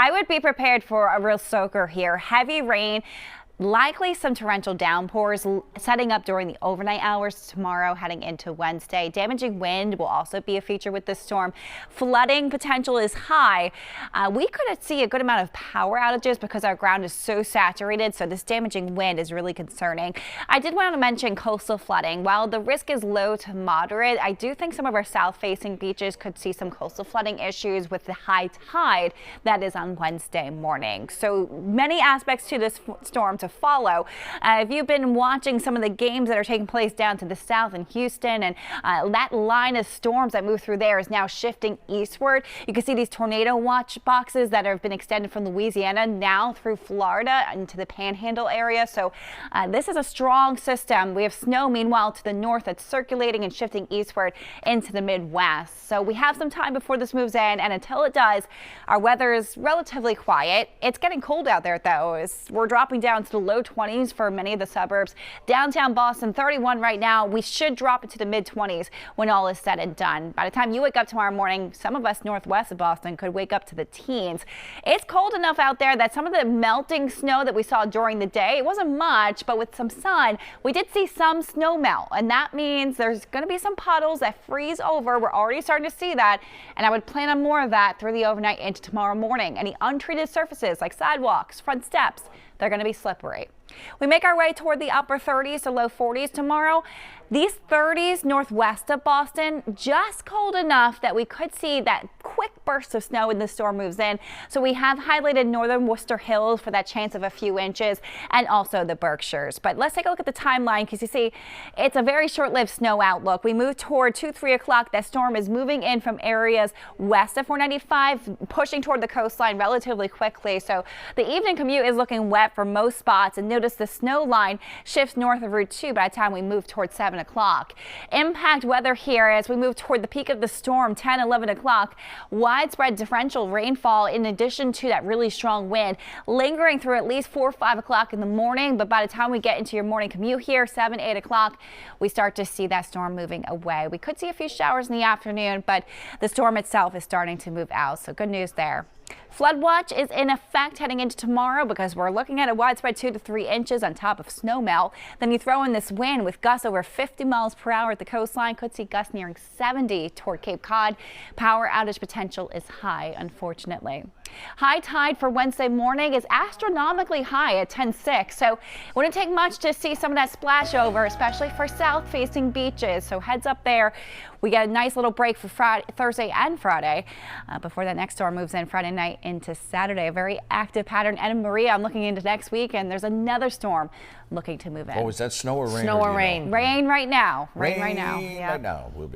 I would be prepared for a real soaker here. Heavy rain. Likely some torrential downpours setting up during the overnight hours tomorrow heading into Wednesday. Damaging wind will also be a feature with this storm. Flooding potential is high. We could see a good amount of power outages because our ground is so saturated, so this damaging wind is really concerning. I did want to mention coastal flooding. While the risk is low to moderate, I do think some of our south-facing beaches could see some coastal flooding issues with the high tide that is on Wednesday morning. So many aspects to this storm to follow. If you've been watching some of the games that are taking place down to the south in Houston, and that line of storms that move through there is now shifting eastward. You can see these tornado watch boxes that have been extended from Louisiana now through Florida into the Panhandle area. So this is a strong system. We have snow, meanwhile, to the north that's circulating and shifting eastward into the Midwest. So we have some time before this moves in, and until it does, our weather is relatively quiet. It's getting cold out there, though. We're dropping down to the low 20s for many of the suburbs. Downtown Boston, 31 right now. We should drop into the mid 20s when all is said and done. By the time you wake up tomorrow morning, some of us northwest of Boston could wake up to the teens. It's cold enough out there that some of the melting snow that we saw during the day, it wasn't much, but with some sun, we did see some snow melt, and that means there's going to be some puddles that freeze over. We're already starting to see that, and I would plan on more of that through the overnight into tomorrow morning. Any untreated surfaces like sidewalks, front steps, they're going to be slippery. We make our way toward the upper 30s to low 40s tomorrow. These 30s northwest of Boston, just cold enough that we could see that quick burst of snow when the storm moves in. So we have highlighted northern Worcester Hills for that chance of a few inches, and also the Berkshires. But let's take a look at the timeline, because you see it's a very short-lived snow outlook. We move toward 2-3 o'clock. That storm is moving in from areas west of 495, pushing toward the coastline relatively quickly. So the evening commute is looking wet for most spots, and notice the snow line shifts north of Route 2 by the time we move towards 7 o'clock. Impact weather here as we move toward the peak of the storm, 10, 11 o'clock. Widespread differential rainfall in addition to that really strong wind lingering through at least 4 or 5 o'clock in the morning. But by the time we get into your morning commute here, 7, 8 o'clock, we start to see that storm moving away. We could see a few showers in the afternoon, but the storm itself is starting to move out. So good news there. Flood watch is in effect heading into tomorrow because we're looking at a widespread 2 to 3 inches on top of snow melt. Then you throw in this wind with gusts over 50 miles per hour at the coastline. Could see gusts nearing 70 toward Cape Cod. Power outage potential is high, unfortunately. High tide for Wednesday morning is astronomically high at 10:06. So it wouldn't take much to see some of that splash over, especially for south facing beaches. So heads up there. We get a nice little break for Thursday and Friday before that next storm moves in Friday night into Saturday. A very active pattern. Anna Maria, I'm looking into next week, and there's another storm looking to move in. Oh, is that snow or rain? Snow or rain? Rain right now. Rain right now. Right now. We'll be